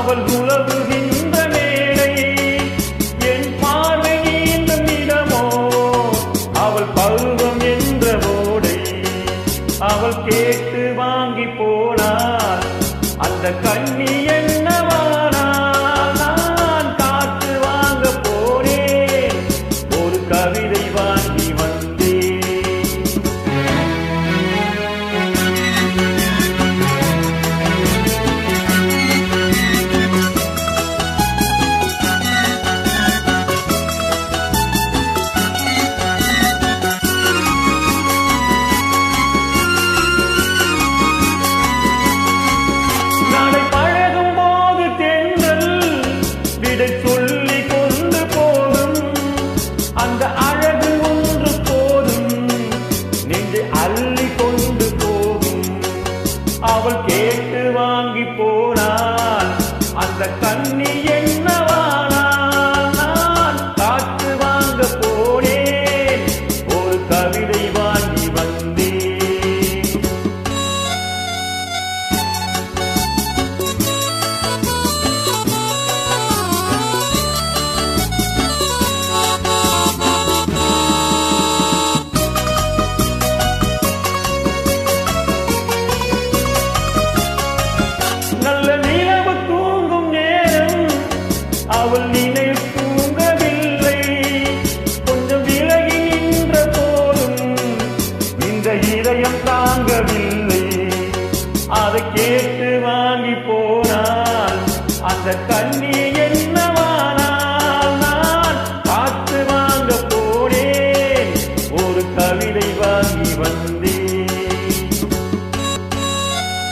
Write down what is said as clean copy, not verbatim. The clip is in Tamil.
அவள் உலவுகின்ற மேடை என் பார்வை நீந்தும் இடமோ அவள் பருவம் என்ற ஓடை அவள் கேட்டு வாங்கி போனாள் அந்த கண்ணி என்னவானால் நான் காத்து வாங்க போனேன் ஒரு கவிதை வாங்கி வந்தேன். சொல்லி கொண்டு போகும் அந்த அழகு ஒன்று போதும் நெஞ்சை அள்ளி கொண்டு போகும் அவள் கேட்டு வாங்கி போனாள் அந்த கண்ணி என்னவானால் நான் காற்று வாங்க போனேன் ஒரு கவிதை வாங்கி வந்தேன். அவள் நினைவு தூங்கவில்லை கொஞ்சம் விலகி நின்ற போதும் இந்த இதயம் தாங்கவில்லை அதை கேட்டு வாங்கி போனால் அந்த கண்ணீர்